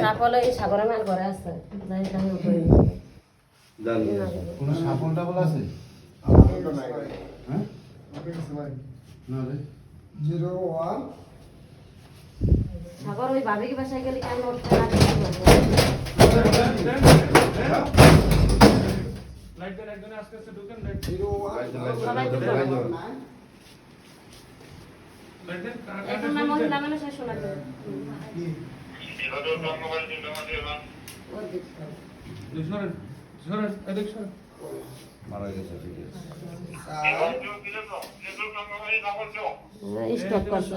Supple এই সাগরের মাল ঘরে আছে যাই তাই উপরে কোন সাপলটা বলা আছে হ্যাঁ না রে 01 সাগর ওই ভাবি কি বাসায় গেলে কেন উঠতে না লাইট দেন একজনে আস্তে আস্তে ঢুকেন 01 সবাই তো লাইট দেন এখন না মহিলা মানে শেষ শোনা যায় ওর দিকটা সরেন সরেন এদিক সরেন মারা গেছে ঠিক আছে স্টপ করছে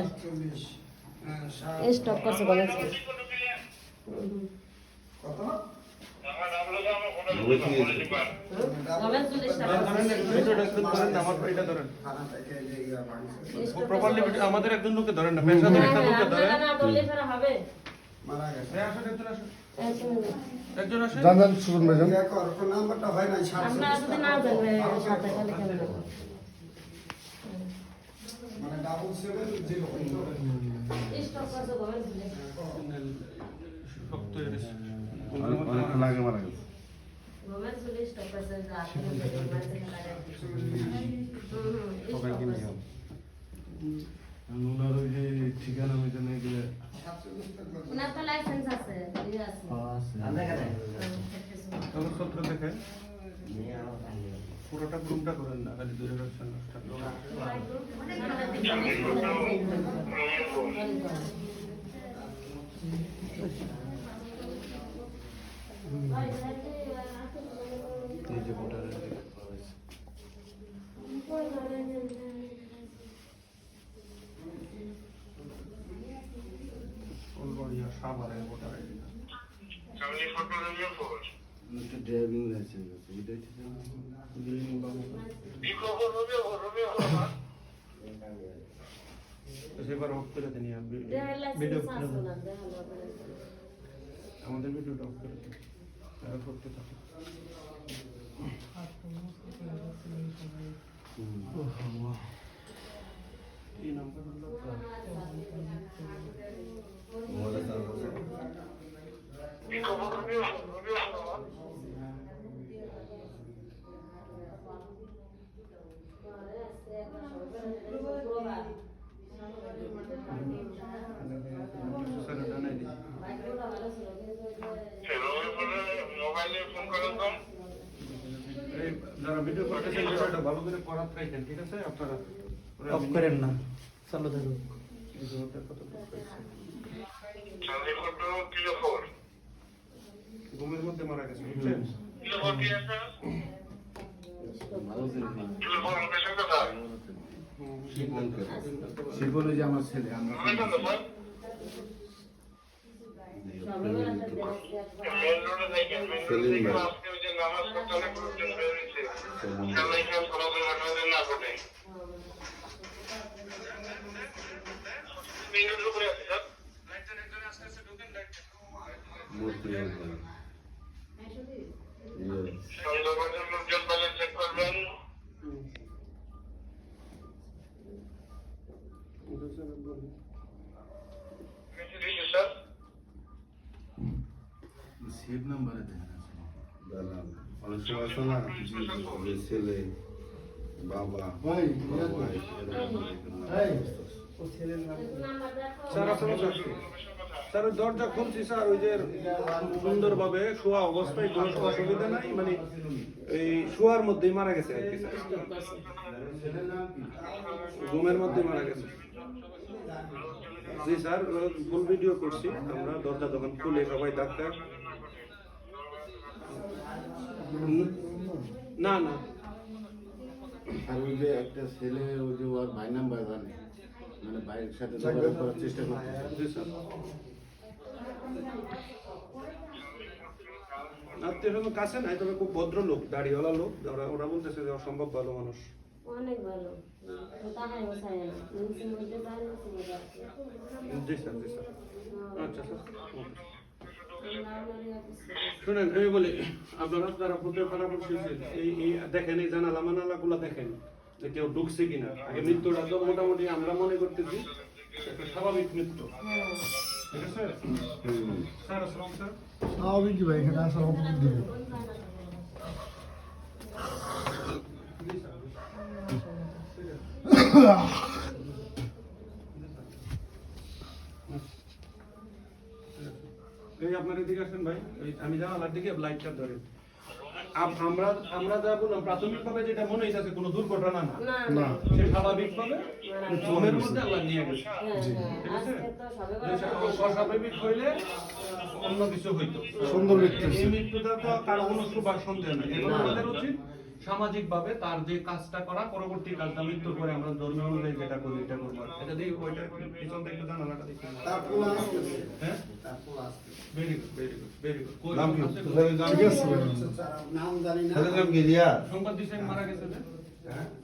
স্টপ করছে বলে কত গমেন্ট চলে স্টপ আমার এটা ধরেন প্রপারলি আমাদের একজন লোককে ধরেন না পেশাদার একটা লোককে ধরেন না বললে ফেরা হবে মারা গেছে একজন আসেন জান জান শুনুন ভাইজান কোন নাম্বারটা হয় না আমরা যদি না জানবে সাথে খালি কেমন মানে 770 স্টপ করছে গমেন্ট চলে শক্ত হয়ে গেছে অনেকক্ষণ আগে মারা গেছে গমেন্ট চলে স্টপ করছে যা সবাইকে নিয়ে ওনার ওই যে ঠিকানা মিটানে গেলে ওনার তো লাইসেন্স আছে ইয়ে আছে কাগজপত্র দেখে পুরোটা গ্রুপটা করেন না খালি দূরে রাখছেন এই যে ভোটারের সাভারের ভোটার আইডি একটা ড্রাইভিং লাইসেন্স আছে এটাই ঠিক আছে সেবার অফ করে দেন ভিডিও আমাদের ভিডিওটা অফ করে দেন তারা করতে থাকে এই নাম্বার যারা ভিডিও করতেছেন ভিডিওটা ভালো করে করাত রাখেন ঠিক আছে আপনারা অফ করেন না চালু থাকুন ঘুমের মধ্যে মারা গেছে বুঝছেন শিবন যে আমার ছেলে আমরা মূর্তি সেভ নাম্বারে দেখেন অনেক সময় আছে না যে ছেলে বাবা স্যার ওই দরজা খুলছি স্যার ওই যে সুন্দরভাবে শোয়া অবস্থায় কোনো অসুবিধা নাই মানে এই শোয়ার মধ্যেই মারা গেছে আর কি স্যার ঘুমের মধ্যে মারা গেছে জি স্যার ফুল ভিডিও করছি আমরা দরজা যখন খুলে সবাই ডাক্তার না না আর ওই যে একটা ছেলে ওই যে ওর ভাই নাম্বার জানে মানে ভাইয়ের সাথে যোগাযোগ করার চেষ্টা করতেছে জি স্যার আত্মীয় স্বজন কাছে নাই তবে খুব ভদ্র লোক দাড়িওয়ালা লোক ওরা বলতেছে যে অসম্ভব ভালো মানুষ অনেক ভালো তাহাই বসায় না নিচে মধ্যে যায় না জি স্যার আচ্ছা স্যার শুনেন আমি বলি আপনারা যারা ভূতের ফাটাফাট শুনছেন এই দেখেন এই জানালা মানালাগুলো দেখেন যে কেউ ঢুকছে কিনা আগে মৃত্যুটা তো মোটামুটি আমরা মনে করতেছি একটা স্বাভাবিক মৃত্যু ঠিক আছে স্যার আসসালাম স্যার স্বাভাবিক কি ভাই এখানে আসার অপরাধ দিবে এই আপনার এদিকে আসেন ভাই আমি জানালার দিকে লাইটটা ধরে আমরা যা বললাম প্রাথমিকভাবে যেটা মনে হইতেছে কোনো দুর্ঘটনা না না সে স্বাভাবিকভাবে ঘুমের মধ্যে আল্লাহ নিয়ে গেছে ঠিক আছে অস্বাভাবিক হইলে অন্য কিছু হইতো সুন্দর মৃত্যু এই মৃত্যুটা তো কারো কোনো সুবাস সন্দেহ নাই এখন আমাদের উচিত সামাজিকভাবে তার যে কাজটা করা পরবর্তী কাজটা মৃত্যুর পরে আমরা ধর্মীয় অনুযায়ী যেটা করি এটা করবো এটা দিয়ে ওইটা পিছন থেকে একটু জানালাটা দেখি হ্যাঁ very good very good very good ঠিক আছে নাম জানি না সংবাদ দিচ্ছেন মারা গেছে যে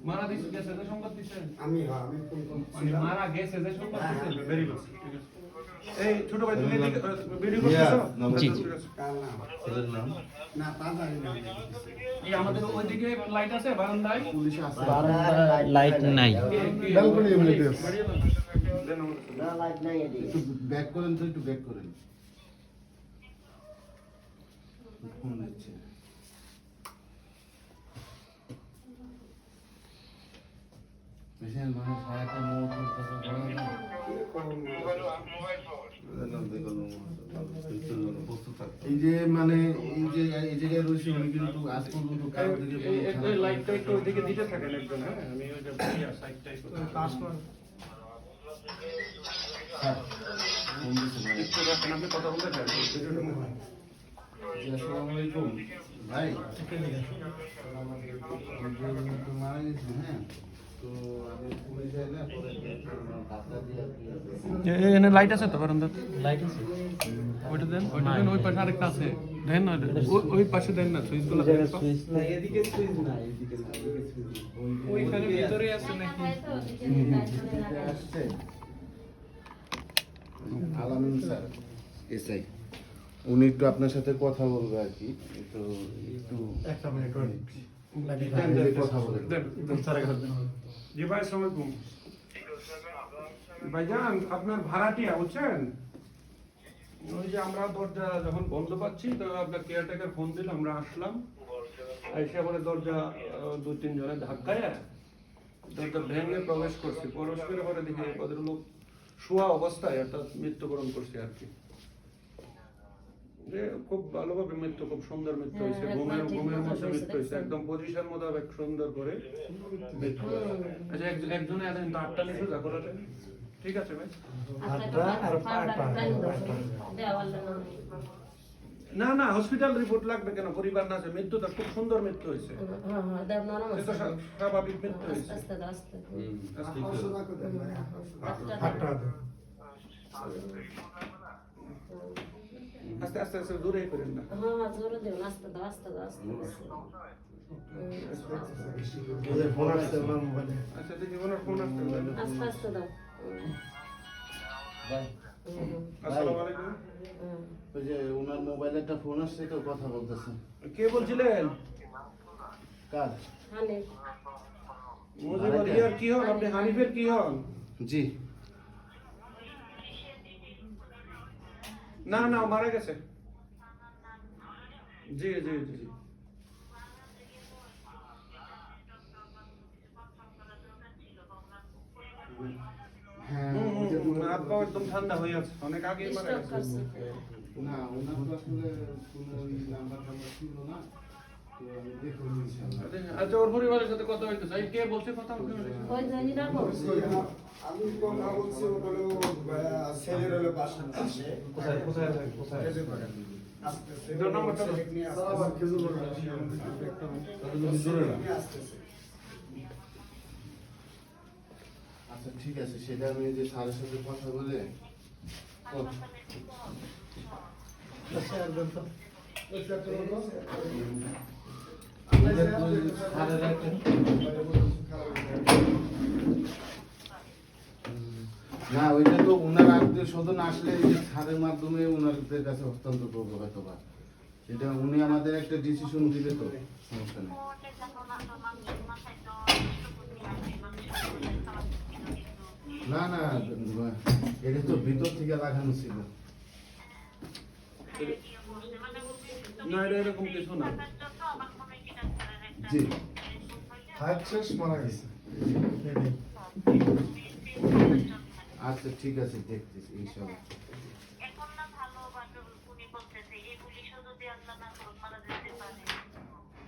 মারা গেছে যে সংবাদ দিচ্ছেন আমি ফোন মানে মারা গেছে যে সংবাদ দিচ্ছেন ভেরি গুড ঠিক আছে এই ছোট ভাই তুমি এদিকে ভিডিও করতেছো জি। কার নাম ছেলের নাম না তা জানি না এই আমাদের ওইদিকে লাইট আছে বারান্দায় পুলিশ আছে লাইট নাই ব্যালকনি এমনিতে একটু ব্যাক করেন তো একটু ব্যাক করেন ফোন দিচ্ছে পেশেন্ট মানে সারাটা মোট করতেছে এই যে মানে এই জায়গায় রয়েছে উনি কিন্তু আজ পর্যন্ত কারোর দিকে কোনো এই লাইটটা একটু ওইদিকে দিতে থাকেন একজন হ্যাঁ আমি ওই যে সাইডটা একটু কাজ করেন ফোন দিচ্ছে ভাই। একটু রাখেন আপনি কথা বলতে চান ভিডিওটা মনে হয় জি, আসসালামু আলাইকুম ভাই তো মারা গেছে হ্যাঁ তো আমি পুলিশে না পরে ডাক্তার দিয়ে এখানে লাইট আছে তো বারান্দা লাইট আছে ওইটা দেন ওই পাশে আরেকটা আছে দেন না ওই পাশে দেন না সুইচগুলো এদিকে সুইচ না এদিকে না ওইখানে ভিতরে আছে নাকি আসছে আলামিন স্যার এসআই উনি একটু আপনার সাথে কথা বলবে আর কি একটু একটু একটা মিনিট কথা বলেন জি ভাই আসসালামু আলাইকুম ভাইজান আপনার ভাড়াটিয়া বুঝছেন ওই যে আমরা দরজা যখন বন্ধ পাচ্ছি তো আপনার কেয়ারটেকার ফোন দিল আমরা আসলাম এসে পরে দরজা দু তিন জনে ধাক্কায় দরজা ভেঙে প্রবেশ করছি প্রবেশ করে পরে দেখি ভদ্রলোক শোয়া অবস্থায় অর্থাৎ মৃত্যুবরণ করছে আর কি যে খুব ভালোভাবে মৃত্যু খুব সুন্দর মৃত্যু হয়েছে ঘুমের মধ্যে মৃত্যু হয়েছে একদম পজিশন মোতাবেক সুন্দর করে মৃত্যু আচ্ছা একজনে আছেন তো 8টা নিচে যা করা যায় ঠিক আছে ভাই না না হসপিটাল রিপোর্ট লাগবে কেন পরিবার না আছে মৃত্যুটা খুব সুন্দর মৃত্যু হয়েছে সে তো স্বাভাবিক মৃত্যু হয়েছে আস্তে আস্তে আস্তে দূরে করেন না ফোন আসছে ওনার মোবাইলে আচ্ছা দেখি ওনার ফোন আসতে আসসালামু আলাইকুম ওই যে ওনার মোবাইলে একটা ফোন আসছে তো কথা বলতেছে কে বলছিলেন কার মুজিবুর ইয়ার কি হন আপনি হানিফের কি হন জি না না মারা গেছে জি জি জি জি হ্যাঁ হাত পা একদম ঠান্ডা হয়ে আছে অনেক আগেই মারা গেছে না ওনার তো আসলে কোনো ওই নাম্বার ছিল না তো আমি দেখুন ইনশাআল্লাহ আচ্ছা ওর পরিবারের সাথে কথা হইতেছে এই কে বলছে কথা বলতে আমি কথা বলছি ওগুলো ছেলের হলো বাসা আসে কোথায় আসতেছে তোর নাম্বারটা দাও। আবার খেজুর আসতেছে আচ্ছা ঠিক আছে সেটা আমি যে স্যারের সাথে কথা বলে না ওইটা তো ওনার আত্মীয় স্বজন আসলে এই যে ছাড়ের মাধ্যমে ওনাদের কাছে হস্তান্তর করবো হয়তো বা এটা উনি আমাদের একটা ডিসিশন দিবে তো সমস্যা নেই না না এটা তো ভিতর থেকে লাগানো ছিল না এটা এরকম কিছু না। জি হাত শেষ মারা গেছে আচ্ছা ঠিক আছে দেখতেছি ইনশাআল্লাহ এখন না ভালো বাট উনি বলতেছে এই পুলিশও যদি আল্লাহ না করুক মারা যেতে পারে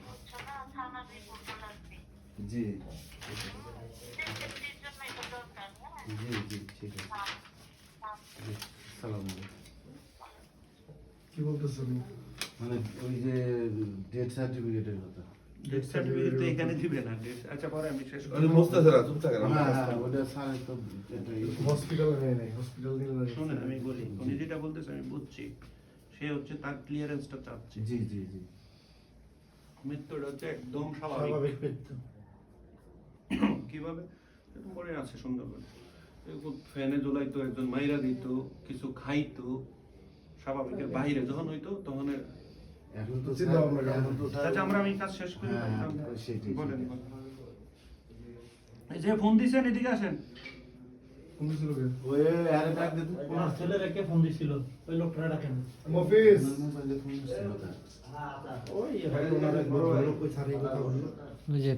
বুঝছো না থানা রিপোর্ট লাগবে জি সেফটির জন্য এটা দরকার হ্যাঁ জি জি ঠিক আছে জি, আসসালামু আলাইকুম কি বলতেছেন মানে ওই যে ডেথ সার্টিফিকেটের কথা ডেথ সার্টিফিকেট তো এখানে দিবে না ডেথ আচ্ছা পরে আমি শেষ করি হ্যাঁ হ্যাঁ ওটা স্যার তো হসপিটালে নেই নাই হসপিটাল নিয়ে লাগে শুনেন আমি বলি উনি যেটা বলতেছে আমি বুঝছি সে হচ্ছে তার ক্লিয়ারেন্সটা চাচ্ছে জি জি জি মৃত্যুটা হচ্ছে একদম স্বাভাবিক মৃত্যু। কিভাবে এরকম মনে আছে সুন্দর করে এরকম ফ্যানে জ্বলাইতো একজন মাইরা দিত কিছু খাইতো স্বাভাবিকের বাইরে যখন হইতো তখন এখন তো চিন্তা ভাবনা করেন। এখন তো স্যার আচ্ছা আমরা আমি কাজ শেষ করি হ্যাঁ, বলতাম। সেটাই, বলেন সেটাই। বলেন। এই যে ফোন দিছেন এদিকে আসেন কোন ছিল কে ওই আরে ডাক দে তো ওনার ছেলেরা কে ফোন দিছিল ওই লোকটা ডাকেন মফিজ মোবাইলে ফোন ছিল তা ওই হয়তো ওনার এক বড় ভাই লোক কই ছাড়িয়ে কথা বললো ওই যে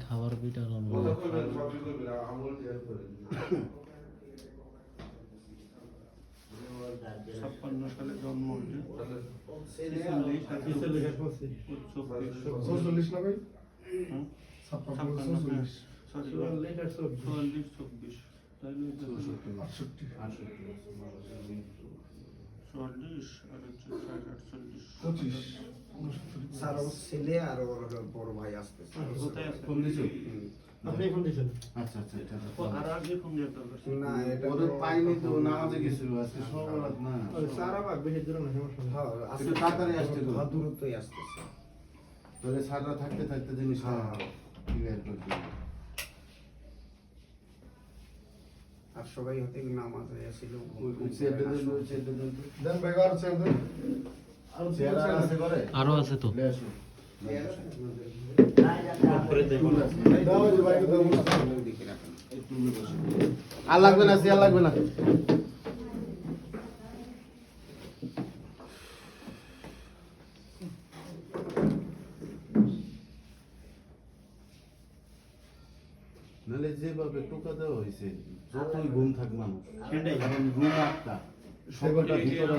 খাবার বিটা ছাপ্পান্ন সালে জন্ম হয়েছে চল্লিশ না ভাই হুম? ছাপ্পান্ন ছাপ্পান্ন, চল্লিশ sorry, 44, 24 তাইলে তো 68 চল্লিশ আর হচ্ছে 48, 25 স্যার ওর ছেলে আর ওর বড় ভাই আসতেছে কোথায় আছে? ফোন দিছো আপনি ফোন দিছেন আচ্ছা আচ্ছা এটা ও, আর আগে ফোন দিয়ে দরকার ছিল। না এটা ওদের পাইনি তো নামাজে গেছিল আজকে সকাল না সারা বাগ বেশি দূর না সমস্যা নেই হ্যাঁ একটু তাড়াতাড়ি আসতে তো। দূরত্বই আসতেছে তাহলে সাররা থাকতে থাকতে জিনিস ক্লিয়ার করে দিবে আর সবাই হতে নামাজে আসছিল ওই চেয়ারটা দেন ওই চেয়ারটা দেন তো। দেন ভাই আর চেয়ার দেন আর চেয়ার আর আছে ঘরে আরো আছে তো লে আসো দাও যে ভাই দাও দিকে রাখেন আর লাগবে না চেয়ার লাগবে না নাহলে যেভাবে টোকা দেওয়া হয়েছে যতই ঘুম থাক মানুষ সেটাই। কারণ ঘুম আটটা সবটা ভিতরে